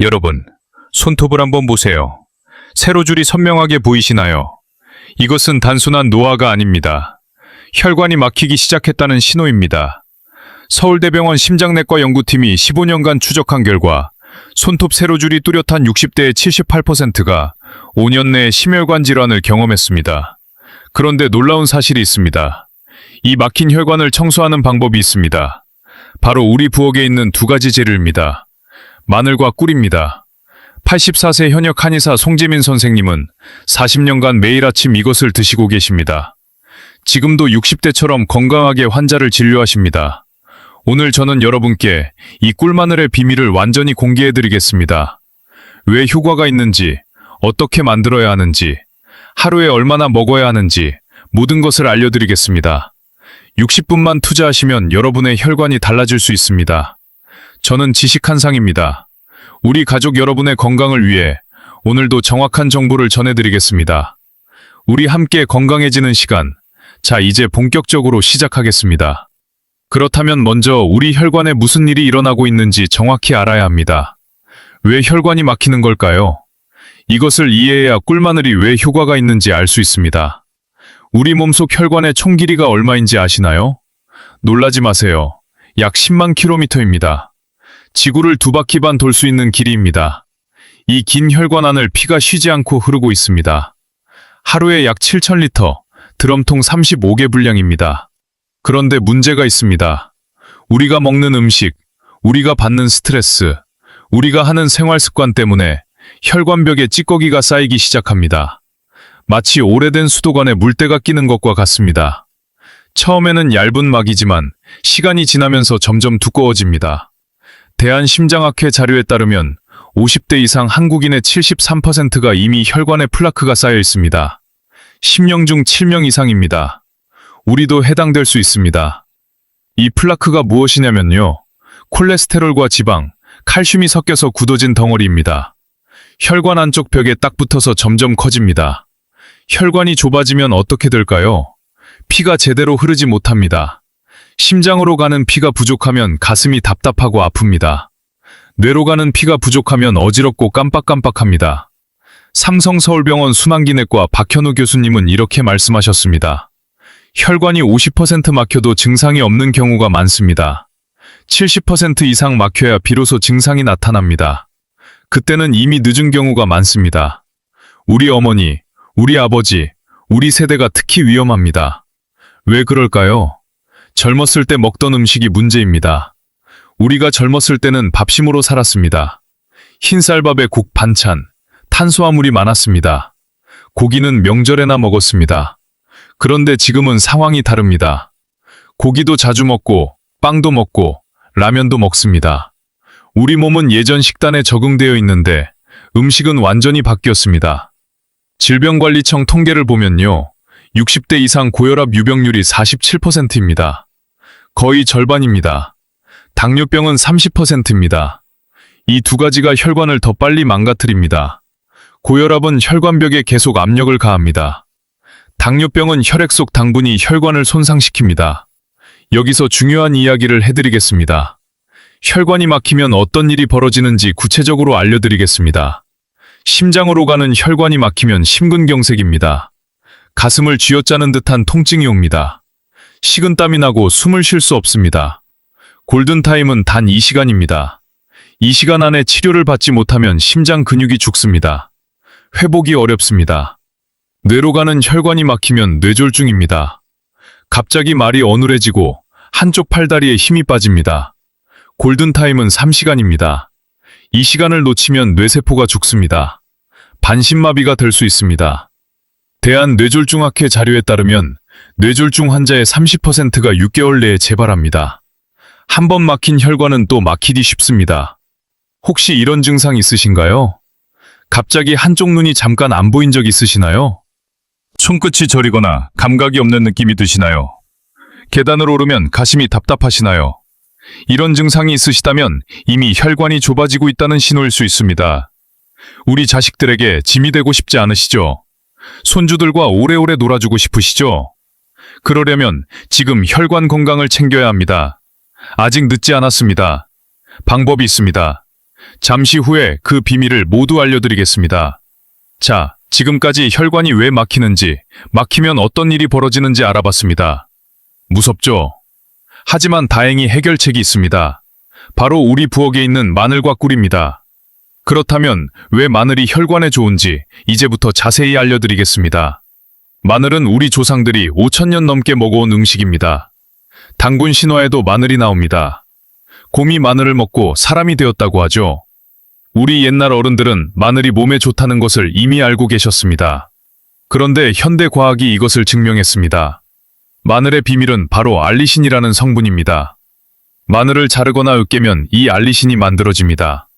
여러분, 손톱을 한번 보세요. 세로줄이 선명하게 보이시나요? 이것은 단순한 노화가 아닙니다. 혈관이 막히기 시작했다는 신호입니다. 서울대병원 심장내과 연구팀이 15년간 추적한 결과 손톱 세로줄이 뚜렷한 60대의 78%가 5년 내에 심혈관 질환을 경험했습니다. 그런데 놀라운 사실이 있습니다. 이 막힌 혈관을 청소하는 방법이 있습니다. 바로 우리 부엌에 있는 두 가지 재료입니다. 마늘과 꿀입니다. 84세 현역 한의사 송재민 선생님은 40년간 매일 아침 이것을 드시고 계십니다. 지금도 60대처럼 건강하게 환자를 진료하십니다. 오늘 저는 여러분께 이 꿀마늘의 비밀을 완전히 공개해드리겠습니다. 왜 효과가 있는지, 어떻게 만들어야 하는지, 하루에 얼마나 먹어야 하는지 모든 것을 알려드리겠습니다. 60분만 투자하시면 여러분의 혈관이 달라질 수 있습니다. 저는 지식한상입니다. 우리 가족 여러분의 건강을 위해 오늘도 정확한 정보를 전해드리겠습니다. 우리 함께 건강해지는 시간, 자 이제 본격적으로 시작하겠습니다. 그렇다면 먼저 우리 혈관에 무슨 일이 일어나고 있는지 정확히 알아야 합니다. 왜 혈관이 막히는 걸까요? 이것을 이해해야 꿀마늘이 왜 효과가 있는지 알 수 있습니다. 우리 몸속 혈관의 총 길이가 얼마인지 아시나요? 놀라지 마세요. 약 10만 킬로미터입니다. 지구를 두 바퀴 반 돌 수 있는 길이입니다. 이 긴 혈관 안을 피가 쉬지 않고 흐르고 있습니다. 하루에 약 7,000리터, 드럼통 35개 분량입니다. 그런데 문제가 있습니다. 우리가 먹는 음식, 우리가 받는 스트레스, 우리가 하는 생활 습관 때문에 혈관벽에 찌꺼기가 쌓이기 시작합니다. 마치 오래된 수도관에 물때가 끼는 것과 같습니다. 처음에는 얇은 막이지만 시간이 지나면서 점점 두꺼워집니다. 대한심장학회 자료에 따르면 50대 이상 한국인의 73%가 이미 혈관에 플라크가 쌓여 있습니다. 10명 중 7명 이상입니다. 우리도 해당될 수 있습니다. 이 플라크가 무엇이냐면요. 콜레스테롤과 지방, 칼슘이 섞여서 굳어진 덩어리입니다. 혈관 안쪽 벽에 딱 붙어서 점점 커집니다. 혈관이 좁아지면 어떻게 될까요? 피가 제대로 흐르지 못합니다. 심장으로 가는 피가 부족하면 가슴이 답답하고 아픕니다. 뇌로 가는 피가 부족하면 어지럽고 깜빡깜빡합니다. 삼성서울병원 순환기내과 박현우 교수님은 이렇게 말씀하셨습니다. 혈관이 50% 막혀도 증상이 없는 경우가 많습니다. 70% 이상 막혀야 비로소 증상이 나타납니다. 그때는 이미 늦은 경우가 많습니다. 우리 어머니, 우리 아버지, 우리 세대가 특히 위험합니다. 왜 그럴까요? 젊었을 때 먹던 음식이 문제입니다. 우리가 젊었을 때는 밥심으로 살았습니다. 흰쌀밥에 국 반찬, 탄수화물이 많았습니다. 고기는 명절에나 먹었습니다. 그런데 지금은 상황이 다릅니다. 고기도 자주 먹고, 빵도 먹고, 라면도 먹습니다. 우리 몸은 예전 식단에 적응되어 있는데 음식은 완전히 바뀌었습니다. 질병관리청 통계를 보면요. 60대 이상 고혈압 유병률이 47%입니다. 거의 절반입니다. 당뇨병은 30%입니다. 이 두 가지가 혈관을 더 빨리 망가뜨립니다. 고혈압은 혈관벽에 계속 압력을 가합니다. 당뇨병은 혈액 속 당분이 혈관을 손상시킵니다. 여기서 중요한 이야기를 해드리겠습니다. 혈관이 막히면 어떤 일이 벌어지는지 구체적으로 알려드리겠습니다. 심장으로 가는 혈관이 막히면 심근경색입니다. 가슴을 쥐어짜는 듯한 통증이 옵니다. 식은땀이 나고 숨을 쉴 수 없습니다. 골든타임은 단 2시간입니다. 이 시간 안에 치료를 받지 못하면 심장 근육이 죽습니다. 회복이 어렵습니다. 뇌로 가는 혈관이 막히면 뇌졸중입니다. 갑자기 말이 어눌해지고 한쪽 팔다리에 힘이 빠집니다. 골든타임은 3시간입니다. 이 시간을 놓치면 뇌세포가 죽습니다. 반신마비가 될 수 있습니다. 대한뇌졸중학회 자료에 따르면 뇌졸중 환자의 30%가 6개월 내에 재발합니다. 한 번 막힌 혈관은 또 막히기 쉽습니다. 혹시 이런 증상 있으신가요? 갑자기 한쪽 눈이 잠깐 안 보인 적 있으시나요? 손끝이 저리거나 감각이 없는 느낌이 드시나요? 계단을 오르면 가심이 답답하시나요? 이런 증상이 있으시다면 이미 혈관이 좁아지고 있다는 신호일 수 있습니다. 우리 자식들에게 짐이 되고 싶지 않으시죠? 손주들과 오래오래 놀아주고 싶으시죠? 그러려면 지금 혈관 건강을 챙겨야 합니다. 아직 늦지 않았습니다. 방법이 있습니다. 잠시 후에 그 비밀을 모두 알려드리겠습니다. 자, 지금까지 혈관이 왜 막히는지, 막히면 어떤 일이 벌어지는지 알아봤습니다. 무섭죠? 하지만 다행히 해결책이 있습니다. 바로 우리 부엌에 있는 마늘과 꿀입니다. 그렇다면 왜 마늘이 혈관에 좋은지 이제부터 자세히 알려드리겠습니다. 마늘은 우리 조상들이 5,000년 넘게 먹어온 음식입니다. 단군 신화에도 마늘이 나옵니다. 곰이 마늘을 먹고 사람이 되었다고 하죠. 우리 옛날 어른들은 마늘이 몸에 좋다는 것을 이미 알고 계셨습니다. 그런데 현대 과학이 이것을 증명했습니다. 마늘의 비밀은 바로 알리신이라는 성분입니다. 마늘을 자르거나 으깨면 이 알리신이 만들어집니다.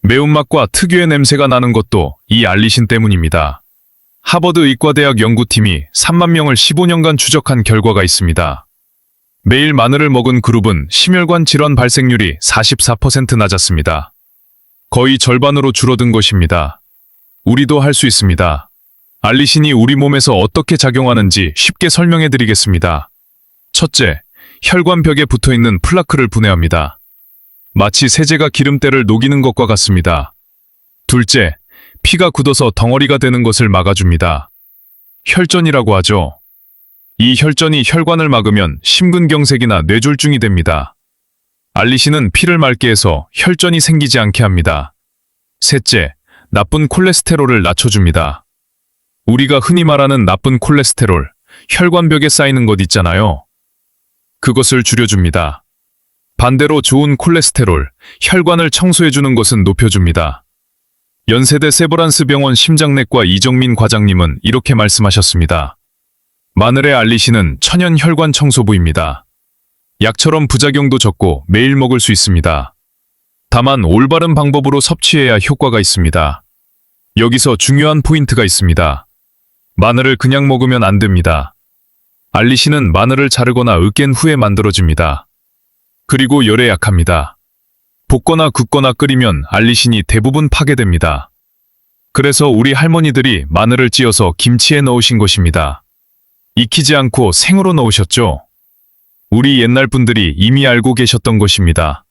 매운맛과 특유의 냄새가 나는 것도 이 알리신 때문입니다. 하버드 의과대학 연구팀이 3만 명을 15년간 추적한 결과가 있습니다. 매일 마늘을 먹은 그룹은 심혈관 질환 발생률이 44% 낮았습니다. 거의 절반으로 줄어든 것입니다. 우리도 할 수 있습니다. 알리신이 우리 몸에서 어떻게 작용하는지 쉽게 설명해 드리겠습니다. 첫째, 혈관벽에 붙어있는 플라크를 분해합니다. 마치 세제가 기름때를 녹이는 것과 같습니다. 둘째, 피가 굳어서 덩어리가 되는 것을 막아줍니다. 혈전이라고 하죠. 이 혈전이 혈관을 막으면 심근경색이나 뇌졸중이 됩니다. 알리신은 피를 맑게 해서 혈전이 생기지 않게 합니다. 셋째, 나쁜 콜레스테롤을 낮춰줍니다. 우리가 흔히 말하는 나쁜 콜레스테롤, 혈관벽에 쌓이는 것 있잖아요. 그것을 줄여줍니다. 반대로 좋은 콜레스테롤, 혈관을 청소해주는 것은 높여줍니다. 연세대 세브란스 병원 심장내과 이정민 과장님은 이렇게 말씀하셨습니다. 마늘의 알리신은 천연 혈관 청소부입니다. 약처럼 부작용도 적고 매일 먹을 수 있습니다. 다만 올바른 방법으로 섭취해야 효과가 있습니다. 여기서 중요한 포인트가 있습니다. 마늘을 그냥 먹으면 안 됩니다. 알리신은 마늘을 자르거나 으깬 후에 만들어집니다. 그리고 열에 약합니다. 볶거나 굽거나 끓이면 알리신이 대부분 파괴됩니다. 그래서 우리 할머니들이 마늘을 찧어서 김치에 넣으신 것입니다. 익히지 않고 생으로 넣으셨죠? 우리 옛날 분들이 이미 알고 계셨던 것입니다.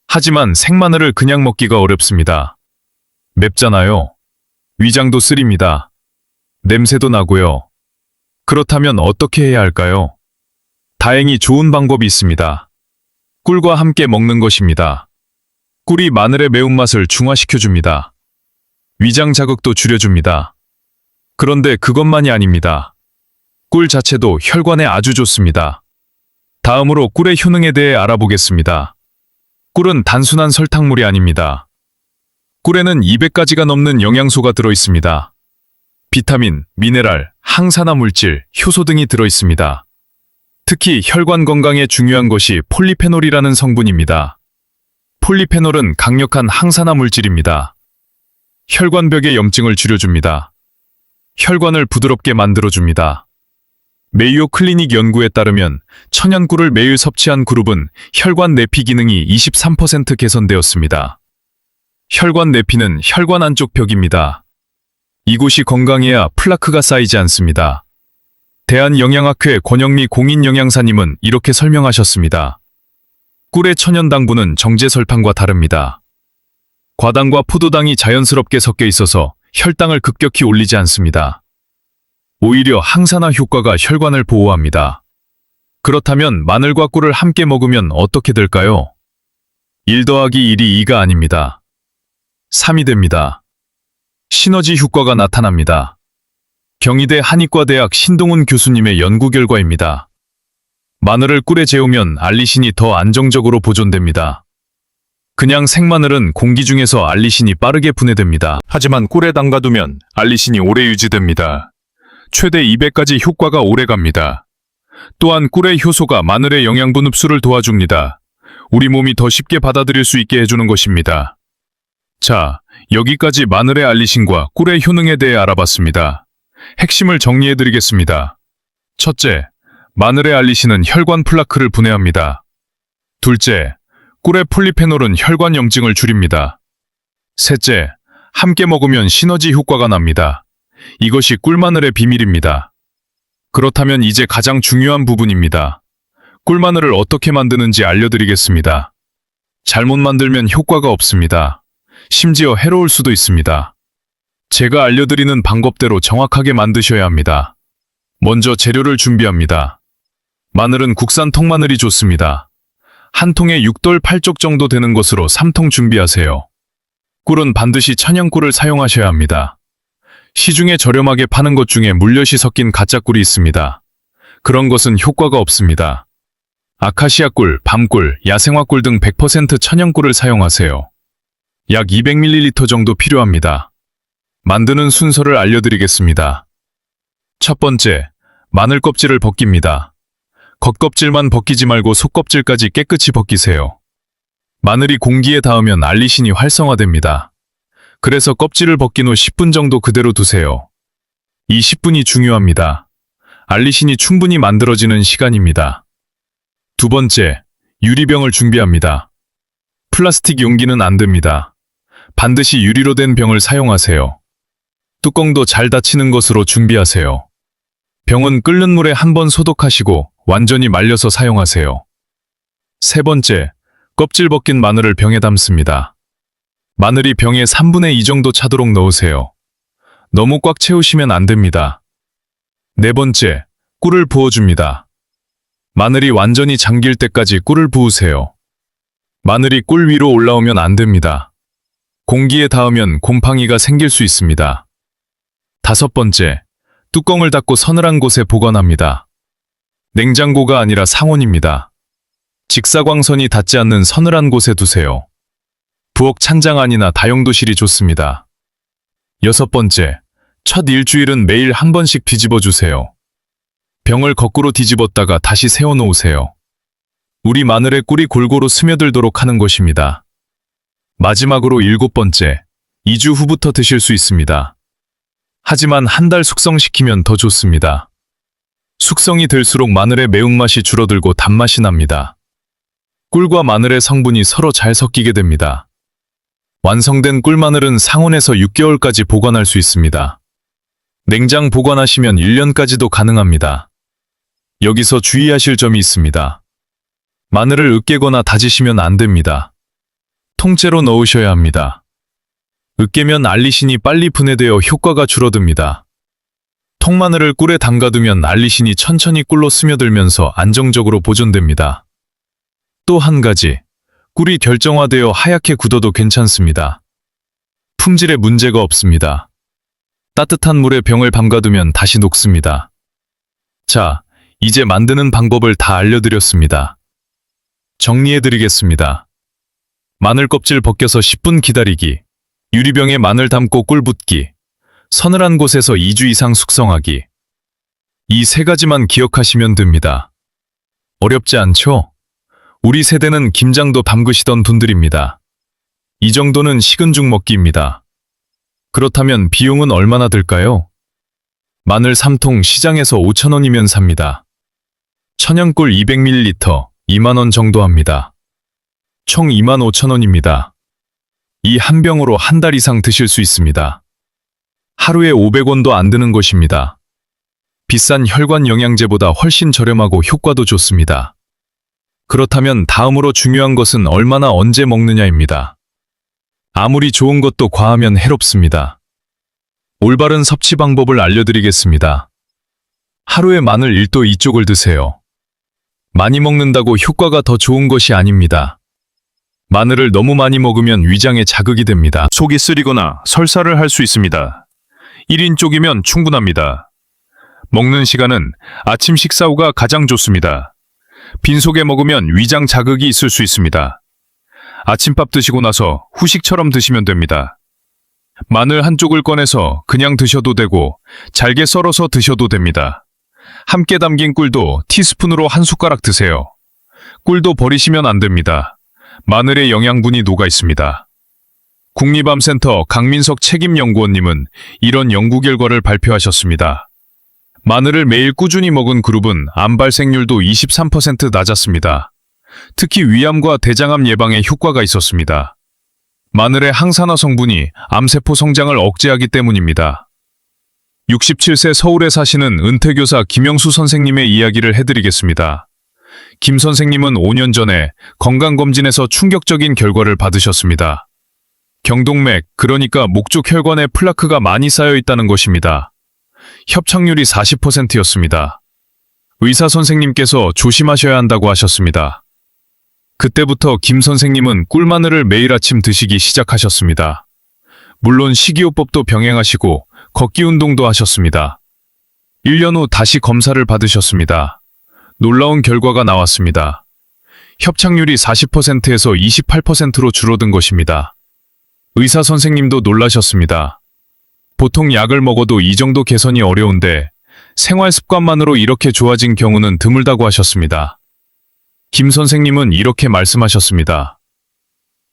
하지만 생마늘을 그냥 먹기가 어렵습니다. 맵잖아요. 위장도 쓰립니다. 냄새도 나고요. 그렇다면 어떻게 해야 할까요? 다행히 좋은 방법이 있습니다. 꿀과 함께 먹는 것입니다. 꿀이 마늘의 매운맛을 중화시켜줍니다. 위장 자극도 줄여줍니다. 그런데 그것만이 아닙니다. 꿀 자체도 혈관에 아주 좋습니다. 다음으로 꿀의 효능에 대해 알아보겠습니다. 꿀은 단순한 설탕물이 아닙니다. 꿀에는 200가지가 넘는 영양소가 들어있습니다. 비타민, 미네랄, 항산화 물질, 효소 등이 들어있습니다. 특히 혈관 건강에 중요한 것이 폴리페놀이라는 성분입니다. 폴리페놀은 강력한 항산화 물질입니다. 혈관벽의 염증을 줄여줍니다. 혈관을 부드럽게 만들어줍니다. 메이오 클리닉 연구에 따르면 천연꿀을 매일 섭취한 그룹은 혈관 내피 기능이 23% 개선되었습니다. 혈관 내피는 혈관 안쪽 벽입니다. 이곳이 건강해야 플라크가 쌓이지 않습니다. 대한영양학회 권영미 공인영양사님은 이렇게 설명하셨습니다. 꿀의 천연 당분은 정제 설탕과 다릅니다. 과당과 포도당이 자연스럽게 섞여 있어서 혈당을 급격히 올리지 않습니다. 오히려 항산화 효과가 혈관을 보호합니다. 그렇다면 마늘과 꿀을 함께 먹으면 어떻게 될까요? 1 더하기 1이 2가 아닙니다. 3이 됩니다. 시너지 효과가 나타납니다. 경희대 한의과대학 신동훈 교수님의 연구 결과입니다. 마늘을 꿀에 재우면 알리신이 더 안정적으로 보존됩니다. 그냥 생마늘은 공기 중에서 알리신이 빠르게 분해됩니다. 하지만 꿀에 담가두면 알리신이 오래 유지됩니다. 최대 200가지 효과가 오래갑니다. 또한 꿀의 효소가 마늘의 영양분 흡수를 도와줍니다. 우리 몸이 더 쉽게 받아들일 수 있게 해주는 것입니다. 자, 여기까지 마늘의 알리신과 꿀의 효능에 대해 알아봤습니다. 핵심을 정리해드리겠습니다. 첫째, 마늘의 알리신은 혈관 플라크를 분해합니다. 둘째, 꿀의 폴리페놀은 혈관 염증을 줄입니다. 셋째, 함께 먹으면 시너지 효과가 납니다. 이것이 꿀마늘의 비밀입니다. 그렇다면 이제 가장 중요한 부분입니다. 꿀마늘을 어떻게 만드는지 알려드리겠습니다. 잘못 만들면 효과가 없습니다. 심지어 해로울 수도 있습니다. 제가 알려드리는 방법대로 정확하게 만드셔야 합니다. 먼저 재료를 준비합니다. 마늘은 국산 통마늘이 좋습니다. 한 통에 6돌 8쪽 정도 되는 것으로 3통 준비하세요. 꿀은 반드시 천연꿀을 사용하셔야 합니다. 시중에 저렴하게 파는 것 중에 물엿이 섞인 가짜 꿀이 있습니다. 그런 것은 효과가 없습니다. 아카시아 꿀, 밤꿀, 야생화 꿀 등 100% 천연꿀을 사용하세요. 약 200ml 정도 필요합니다. 만드는 순서를 알려드리겠습니다. 첫 번째, 마늘 껍질을 벗깁니다. 겉껍질만 벗기지 말고 속껍질까지 깨끗이 벗기세요. 마늘이 공기에 닿으면 알리신이 활성화됩니다. 그래서 껍질을 벗긴 후 10분 정도 그대로 두세요. 이 10분이 중요합니다. 알리신이 충분히 만들어지는 시간입니다. 두 번째, 유리병을 준비합니다. 플라스틱 용기는 안 됩니다. 반드시 유리로 된 병을 사용하세요. 뚜껑도 잘 닫히는 것으로 준비하세요. 병은 끓는 물에 한번 소독하시고 완전히 말려서 사용하세요. 세 번째, 껍질 벗긴 마늘을 병에 담습니다. 마늘이 병에 3분의 2 정도 차도록 넣으세요. 너무 꽉 채우시면 안 됩니다. 네 번째, 꿀을 부어줍니다. 마늘이 완전히 잠길 때까지 꿀을 부으세요. 마늘이 꿀 위로 올라오면 안 됩니다. 공기에 닿으면 곰팡이가 생길 수 있습니다. 다섯 번째, 뚜껑을 닫고 서늘한 곳에 보관합니다. 냉장고가 아니라 상온입니다. 직사광선이 닿지 않는 서늘한 곳에 두세요. 부엌 찬장 안이나 다용도실이 좋습니다. 여섯 번째, 첫 일주일은 매일 한 번씩 뒤집어 주세요. 병을 거꾸로 뒤집었다가 다시 세워 놓으세요. 우리 마늘에 꿀이 골고루 스며들도록 하는 것입니다. 마지막으로 일곱 번째, 2주 후부터 드실 수 있습니다. 하지만 한 달 숙성시키면 더 좋습니다. 숙성이 될수록 마늘의 매운맛이 줄어들고 단맛이 납니다. 꿀과 마늘의 성분이 서로 잘 섞이게 됩니다. 완성된 꿀마늘은 상온에서 6개월까지 보관할 수 있습니다. 냉장 보관하시면 1년까지도 가능합니다. 여기서 주의하실 점이 있습니다. 마늘을 으깨거나 다지시면 안 됩니다. 통째로 넣으셔야 합니다. 으깨면 알리신이 빨리 분해되어 효과가 줄어듭니다. 통마늘을 꿀에 담가두면 알리신이 천천히 꿀로 스며들면서 안정적으로 보존됩니다. 또 한 가지, 꿀이 결정화되어 하얗게 굳어도 괜찮습니다. 품질에 문제가 없습니다. 따뜻한 물에 병을 담가두면 다시 녹습니다. 자, 이제 만드는 방법을 다 알려드렸습니다. 정리해드리겠습니다. 마늘 껍질 벗겨서 10분 기다리기, 유리병에 마늘 담고 꿀 붓기, 서늘한 곳에서 2주 이상 숙성하기. 이 세 가지만 기억하시면 됩니다. 어렵지 않죠? 우리 세대는 김장도 담그시던 분들입니다. 이 정도는 식은 죽 먹기입니다. 그렇다면 비용은 얼마나 들까요? 마늘 3통 시장에서 5,000원이면 삽니다. 천연꿀 200ml 2만원 정도 합니다. 총 25,000원입니다. 이 한 병으로 한 달 이상 드실 수 있습니다. 하루에 500원도 안 드는 것입니다. 비싼 혈관 영양제보다 훨씬 저렴하고 효과도 좋습니다. 그렇다면 다음으로 중요한 것은 얼마나 언제 먹느냐입니다. 아무리 좋은 것도 과하면 해롭습니다. 올바른 섭취 방법을 알려드리겠습니다. 하루에 마늘 1도 2쪽을 드세요. 많이 먹는다고 효과가 더 좋은 것이 아닙니다. 마늘을 너무 많이 먹으면 위장에 자극이 됩니다. 속이 쓰리거나 설사를 할 수 있습니다. 1인 쪽이면 충분합니다. 먹는 시간은 아침 식사 후가 가장 좋습니다. 빈속에 먹으면 위장 자극이 있을 수 있습니다. 아침밥 드시고 나서 후식처럼 드시면 됩니다. 마늘 한쪽을 꺼내서 그냥 드셔도 되고 잘게 썰어서 드셔도 됩니다. 함께 담긴 꿀도 티스푼으로 한 숟가락 드세요. 꿀도 버리시면 안 됩니다. 마늘에 영양분이 녹아 있습니다. 국립암센터 강민석 책임연구원님은 이런 연구 결과를 발표하셨습니다. 마늘을 매일 꾸준히 먹은 그룹은 암 발생률도 23% 낮았습니다. 특히 위암과 대장암 예방에 효과가 있었습니다. 마늘의 항산화 성분이 암세포 성장을 억제하기 때문입니다. 67세 서울에 사시는 은퇴교사 김영수 선생님의 이야기를 해드리겠습니다. 김 선생님은 5년 전에 건강검진에서 충격적인 결과를 받으셨습니다. 경동맥, 그러니까 목 쪽 혈관에 플라크가 많이 쌓여 있다는 것입니다. 협착률이 40%였습니다. 의사 선생님께서 조심하셔야 한다고 하셨습니다. 그때부터 김 선생님은 꿀마늘을 매일 아침 드시기 시작하셨습니다. 물론 식이요법도 병행하시고 걷기 운동도 하셨습니다. 1년 후 다시 검사를 받으셨습니다. 놀라운 결과가 나왔습니다. 협착률이 40%에서 28%로 줄어든 것입니다. 의사 선생님도 놀라셨습니다. 보통 약을 먹어도 이 정도 개선이 어려운데 생활 습관만으로 이렇게 좋아진 경우는 드물다고 하셨습니다. 김 선생님은 이렇게 말씀하셨습니다.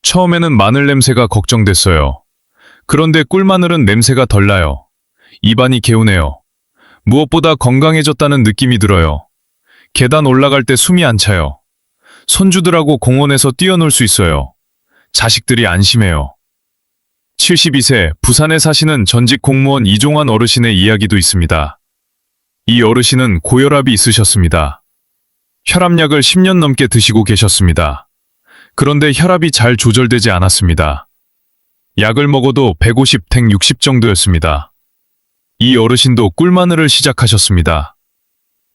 처음에는 마늘 냄새가 걱정됐어요. 그런데 꿀마늘은 냄새가 덜 나요. 입안이 개운해요. 무엇보다 건강해졌다는 느낌이 들어요. 계단 올라갈 때 숨이 안 차요. 손주들하고 공원에서 뛰어놀 수 있어요. 자식들이 안심해요. 72세 부산에 사시는 전직 공무원 이종환 어르신의 이야기도 있습니다. 이 어르신은 고혈압이 있으셨습니다. 혈압약을 10년 넘게 드시고 계셨습니다. 그런데 혈압이 잘 조절되지 않았습니다. 약을 먹어도 150, 160 정도였습니다. 이 어르신도 꿀마늘을 시작하셨습니다.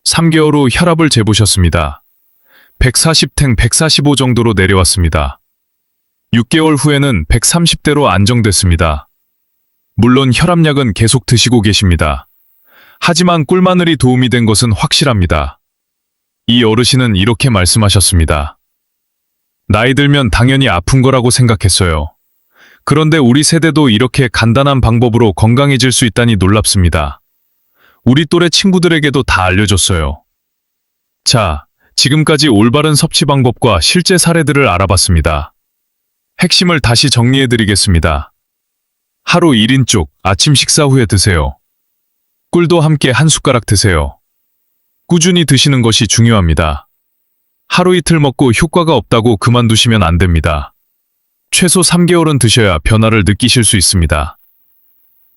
3개월 후 혈압을 재보셨습니다. 140, 145 정도로 내려왔습니다. 6개월 후에는 130대로 안정됐습니다. 물론 혈압약은 계속 드시고 계십니다. 하지만 꿀마늘이 도움이 된 것은 확실합니다. 이 어르신은 이렇게 말씀하셨습니다. 나이 들면 당연히 아픈 거라고 생각했어요. 그런데 우리 세대도 이렇게 간단한 방법으로 건강해질 수 있다니 놀랍습니다. 우리 또래 친구들에게도 다 알려줬어요. 자, 지금까지 올바른 섭취 방법과 실제 사례들을 알아봤습니다. 핵심을 다시 정리해드리겠습니다. 하루 1인쪽 아침 식사 후에 드세요. 꿀도 함께 한 숟가락 드세요. 꾸준히 드시는 것이 중요합니다. 하루 이틀 먹고 효과가 없다고 그만두시면 안 됩니다. 최소 3개월은 드셔야 변화를 느끼실 수 있습니다.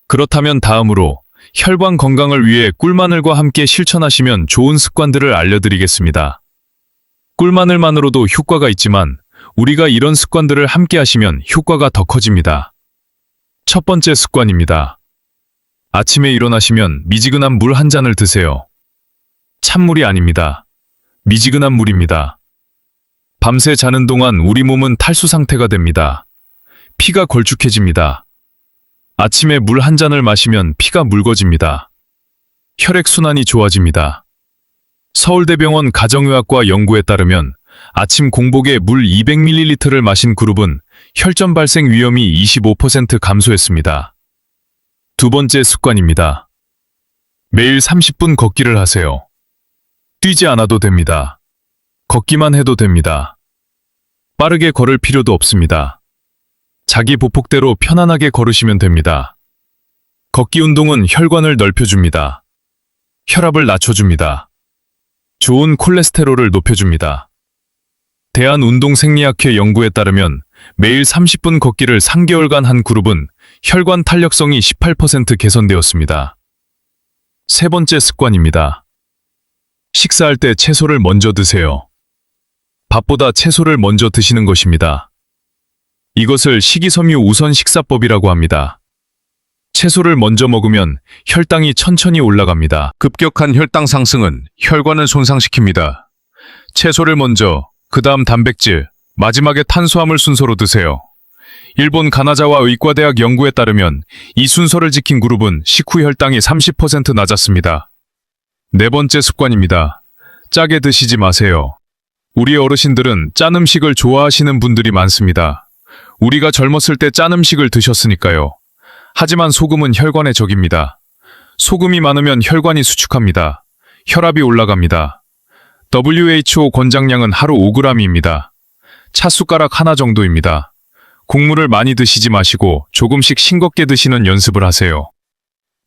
그렇다면 다음으로 혈관 건강을 위해 꿀마늘과 함께 실천하시면 좋은 습관들을 알려드리겠습니다. 꿀마늘만으로도 효과가 있지만 우리가 이런 습관들을 함께 하시면 효과가 더 커집니다. 첫 번째 습관입니다. 아침에 일어나시면 미지근한 물 한 잔을 드세요. 찬물이 아닙니다. 미지근한 물입니다. 밤새 자는 동안 우리 몸은 탈수 상태가 됩니다. 피가 걸쭉해집니다. 아침에 물 한 잔을 마시면 피가 묽어집니다. 혈액순환이 좋아집니다. 서울대병원 가정의학과 연구에 따르면 아침 공복에 물 200ml를 마신 그룹은 혈전 발생 위험이 25% 감소했습니다. 두 번째 습관입니다. 매일 30분 걷기를 하세요. 뛰지 않아도 됩니다. 걷기만 해도 됩니다. 빠르게 걸을 필요도 없습니다. 자기 보폭대로 편안하게 걸으시면 됩니다. 걷기 운동은 혈관을 넓혀줍니다. 혈압을 낮춰줍니다. 좋은 콜레스테롤을 높여줍니다. 대한운동생리학회 연구에 따르면 매일 30분 걷기를 3개월간 한 그룹은 혈관 탄력성이 18% 개선되었습니다. 세 번째 습관입니다. 식사할 때 채소를 먼저 드세요. 밥보다 채소를 먼저 드시는 것입니다. 이것을 식이섬유 우선 식사법이라고 합니다. 채소를 먼저 먹으면 혈당이 천천히 올라갑니다. 급격한 혈당 상승은 혈관을 손상시킵니다. 채소를 먼저, 그 다음 단백질, 마지막에 탄수화물 순서로 드세요. 일본 가나자와 의과대학 연구에 따르면 이 순서를 지킨 그룹은 식후 혈당이 30% 낮았습니다. 네 번째 습관입니다. 짜게 드시지 마세요. 우리 어르신들은 짠 음식을 좋아하시는 분들이 많습니다. 우리가 젊었을 때 짠 음식을 드셨으니까요. 하지만 소금은 혈관의 적입니다. 소금이 많으면 혈관이 수축합니다. 혈압이 올라갑니다. WHO 권장량은 하루 5g입니다. 찻숟가락 하나 정도입니다. 국물을 많이 드시지 마시고 조금씩 싱겁게 드시는 연습을 하세요.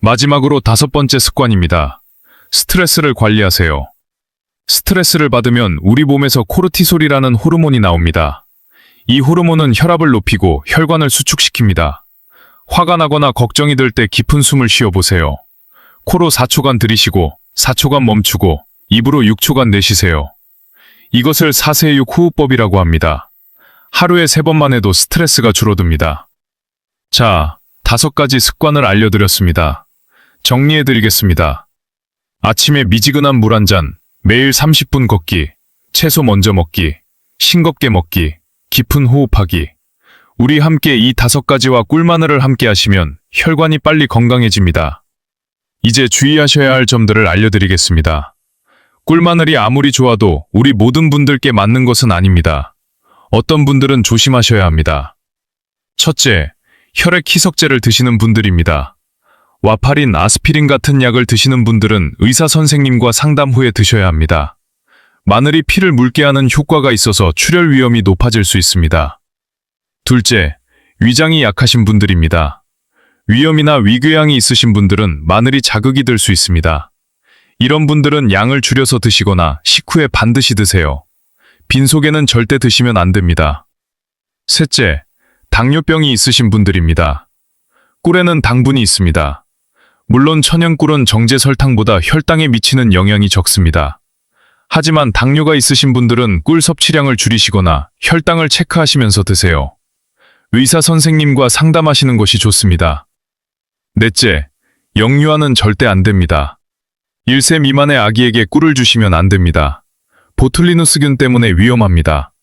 마지막으로 다섯 번째 습관입니다. 스트레스를 관리하세요. 스트레스를 받으면 우리 몸에서 코르티솔이라는 호르몬이 나옵니다. 이 호르몬은 혈압을 높이고 혈관을 수축시킵니다. 화가 나거나 걱정이 들 때 깊은 숨을 쉬어보세요. 코로 4초간 들이쉬고 4초간 멈추고 입으로 6초간 내쉬세요. 이것을 4세6 호흡법이라고 합니다. 하루에 3번만 해도 스트레스가 줄어듭니다. 자, 5가지 습관을 알려드렸습니다. 정리해드리겠습니다. 아침에 미지근한 물 한 잔, 매일 30분 걷기, 채소 먼저 먹기, 싱겁게 먹기, 깊은 호흡하기. 우리 함께 이 5가지와 꿀마늘을 함께 하시면 혈관이 빨리 건강해집니다. 이제 주의하셔야 할 점들을 알려드리겠습니다. 꿀마늘이 아무리 좋아도 우리 모든 분들께 맞는 것은 아닙니다. 어떤 분들은 조심하셔야 합니다. 첫째, 혈액 희석제를 드시는 분들입니다. 와파린, 아스피린 같은 약을 드시는 분들은 의사 선생님과 상담 후에 드셔야 합니다. 마늘이 피를 묽게 하는 효과가 있어서 출혈 위험이 높아질 수 있습니다. 둘째, 위장이 약하신 분들입니다. 위염이나 위궤양이 있으신 분들은 마늘이 자극이 될 수 있습니다. 이런 분들은 양을 줄여서 드시거나 식후에 반드시 드세요. 빈속에는 절대 드시면 안 됩니다. 셋째, 당뇨병이 있으신 분들입니다. 꿀에는 당분이 있습니다. 물론 천연꿀은 정제 설탕보다 혈당에 미치는 영향이 적습니다. 하지만 당뇨가 있으신 분들은 꿀 섭취량을 줄이시거나 혈당을 체크하시면서 드세요. 의사 선생님과 상담하시는 것이 좋습니다. 넷째, 역류하는 절대 안 됩니다. 1세 미만의 아기에게 꿀을 주시면 안 됩니다. 보툴리누스균 때문에 위험합니다.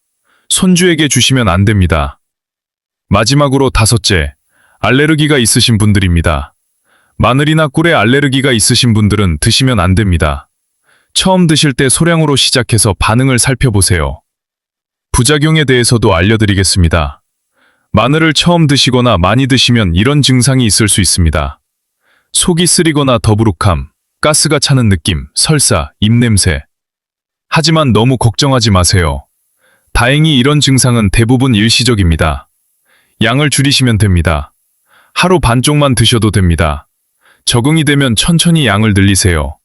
손주에게 주시면 안 됩니다. 마지막으로 5째, 알레르기가 있으신 분들입니다. 마늘이나 꿀에 알레르기가 있으신 분들은 드시면 안 됩니다. 처음 드실 때 소량으로 시작해서 반응을 살펴보세요. 부작용에 대해서도 알려드리겠습니다. 마늘을 처음 드시거나 많이 드시면 이런 증상이 있을 수 있습니다. 속이 쓰리거나 더부룩함, 가스가 차는 느낌, 설사, 입냄새. 하지만 너무 걱정하지 마세요. 다행히 이런 증상은 대부분 일시적입니다. 양을 줄이시면 됩니다. 하루 반쪽만 드셔도 됩니다. 적응이 되면 천천히 양을 늘리세요.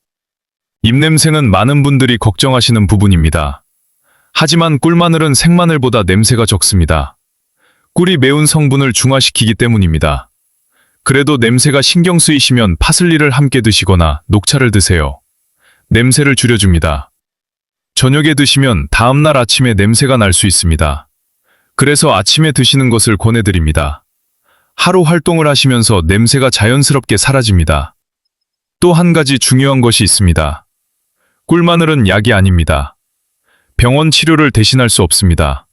입냄새는 많은 분들이 걱정하시는 부분입니다. 하지만 꿀마늘은 생마늘보다 냄새가 적습니다. 꿀이 매운 성분을 중화시키기 때문입니다. 그래도 냄새가 신경 쓰이시면 파슬리를 함께 드시거나 녹차를 드세요. 냄새를 줄여줍니다. 저녁에 드시면 다음날 아침에 냄새가 날 수 있습니다. 그래서 아침에 드시는 것을 권해드립니다. 하루 활동을 하시면서 냄새가 자연스럽게 사라집니다. 또 한 가지 중요한 것이 있습니다. 꿀마늘은 약이 아닙니다. 병원 치료를 대신할 수 없습니다.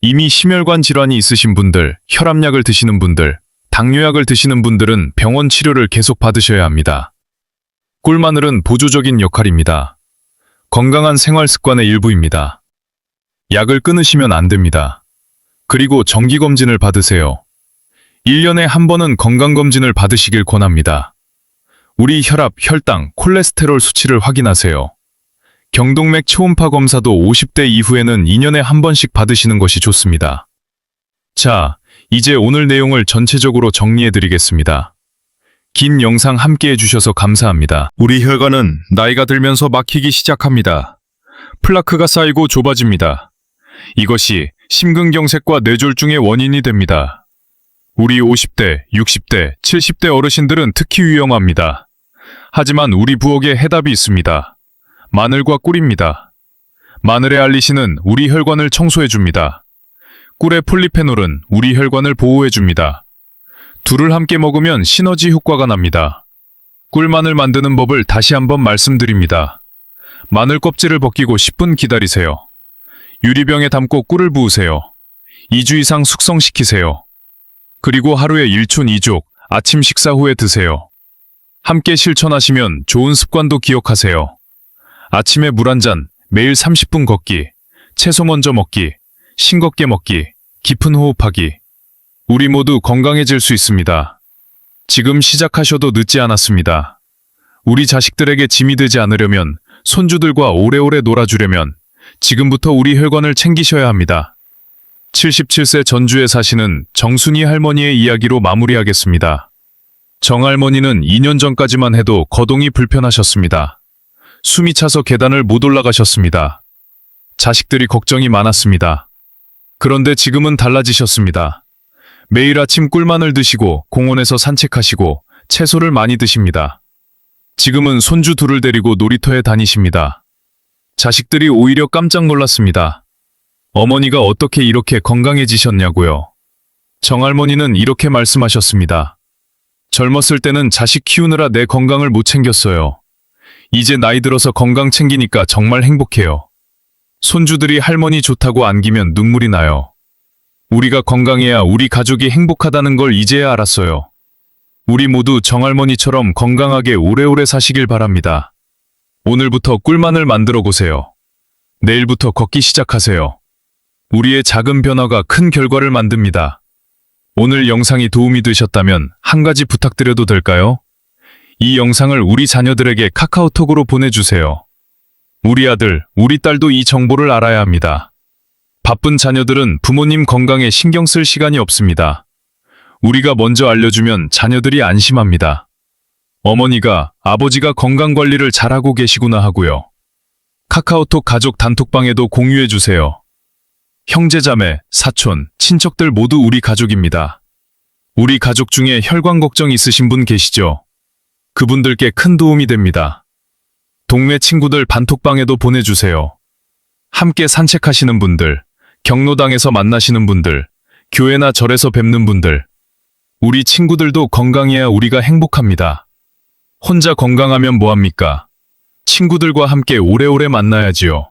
이미 심혈관 질환이 있으신 분들, 혈압약을 드시는 분들, 당뇨약을 드시는 분들은 병원 치료를 계속 받으셔야 합니다. 꿀마늘은 보조적인 역할입니다. 건강한 생활 습관의 일부입니다. 약을 끊으시면 안 됩니다. 그리고 정기검진을 받으세요. 1년에 한 번은 건강검진을 받으시길 권합니다. 우리 혈압, 혈당, 콜레스테롤 수치를 확인하세요. 경동맥 초음파 검사도 50대 이후에는 2년에 한 번씩 받으시는 것이 좋습니다. 자, 이제 오늘 내용을 전체적으로 정리해드리겠습니다. 긴 영상 함께 해주셔서 감사합니다. 우리 혈관은 나이가 들면서 막히기 시작합니다. 플라크가 쌓이고 좁아집니다. 이것이 심근경색과 뇌졸중의 원인이 됩니다. 우리 50대, 60대, 70대 어르신들은 특히 위험합니다. 하지만 우리 부엌에 해답이 있습니다. 마늘과 꿀입니다. 마늘의 알리신은 우리 혈관을 청소해줍니다. 꿀의 폴리페놀은 우리 혈관을 보호해줍니다. 둘을 함께 먹으면 시너지 효과가 납니다. 꿀마늘 만드는 법을 다시 한번 말씀드립니다. 마늘 껍질을 벗기고 10분 기다리세요. 유리병에 담고 꿀을 부으세요. 2주 이상 숙성시키세요. 그리고 하루에 1촌 2족, 아침 식사 후에 드세요. 함께 실천하시면 좋은 습관도 기억하세요. 아침에 물 한 잔, 매일 30분 걷기, 채소 먼저 먹기, 싱겁게 먹기, 깊은 호흡하기. 우리 모두 건강해질 수 있습니다. 지금 시작하셔도 늦지 않았습니다. 우리 자식들에게 짐이 되지 않으려면, 손주들과 오래오래 놀아주려면 지금부터 우리 혈관을 챙기셔야 합니다. 77세 전주에 사시는 정순이 할머니의 이야기로 마무리하겠습니다. 정 할머니는 2년 전까지만 해도 거동이 불편하셨습니다. 숨이 차서 계단을 못 올라가셨습니다. 자식들이 걱정이 많았습니다. 그런데 지금은 달라지셨습니다. 매일 아침 꿀마늘 드시고 공원에서 산책하시고 채소를 많이 드십니다. 지금은 손주 둘을 데리고 놀이터에 다니십니다. 자식들이 오히려 깜짝 놀랐습니다. 어머니가 어떻게 이렇게 건강해지셨냐고요. 정할머니는 이렇게 말씀하셨습니다. 젊었을 때는 자식 키우느라 내 건강을 못 챙겼어요. 이제 나이 들어서 건강 챙기니까 정말 행복해요. 손주들이 할머니 좋다고 안기면 눈물이 나요. 우리가 건강해야 우리 가족이 행복하다는 걸 이제야 알았어요. 우리 모두 정할머니처럼 건강하게 오래오래 사시길 바랍니다. 오늘부터 꿀마늘 만들어 보세요. 내일부터 걷기 시작하세요. 우리의 작은 변화가 큰 결과를 만듭니다. 오늘 영상이 도움이 되셨다면 한 가지 부탁드려도 될까요? 이 영상을 우리 자녀들에게 카카오톡으로 보내주세요. 우리 아들, 우리 딸도 이 정보를 알아야 합니다. 바쁜 자녀들은 부모님 건강에 신경 쓸 시간이 없습니다. 우리가 먼저 알려주면 자녀들이 안심합니다. 어머니가, 아버지가 건강관리를 잘하고 계시구나 하고요. 카카오톡 가족 단톡방에도 공유해주세요. 형제자매, 사촌, 친척들 모두 우리 가족입니다. 우리 가족 중에 혈관 걱정 있으신 분 계시죠? 그분들께 큰 도움이 됩니다. 동네 친구들 단톡방에도 보내주세요. 함께 산책하시는 분들, 경로당에서 만나시는 분들, 교회나 절에서 뵙는 분들. 우리 친구들도 건강해야 우리가 행복합니다. 혼자 건강하면 뭐합니까? 친구들과 함께 오래오래 만나야지요.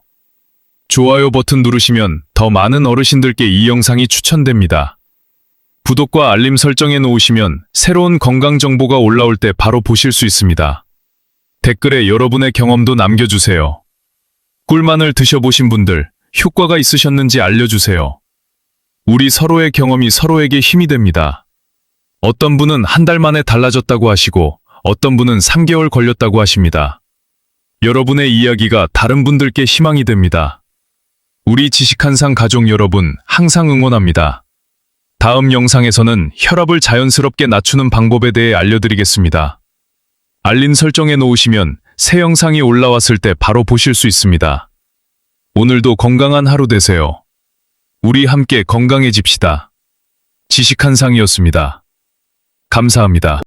좋아요 버튼 누르시면 더 많은 어르신들께 이 영상이 추천됩니다. 구독과 알림 설정해 놓으시면 새로운 건강 정보가 올라올 때 바로 보실 수 있습니다. 댓글에 여러분의 경험도 남겨주세요. 꿀마늘 드셔보신 분들, 효과가 있으셨는지 알려주세요. 우리 서로의 경험이 서로에게 힘이 됩니다. 어떤 분은 한 달 만에 달라졌다고 하시고, 어떤 분은 3개월 걸렸다고 하십니다. 여러분의 이야기가 다른 분들께 희망이 됩니다. 우리 지식한상 가족 여러분, 항상 응원합니다. 다음 영상에서는 혈압을 자연스럽게 낮추는 방법에 대해 알려드리겠습니다. 알림 설정해 놓으시면 새 영상이 올라왔을 때 바로 보실 수 있습니다. 오늘도 건강한 하루 되세요. 우리 함께 건강해집시다. 지식한상이었습니다. 감사합니다.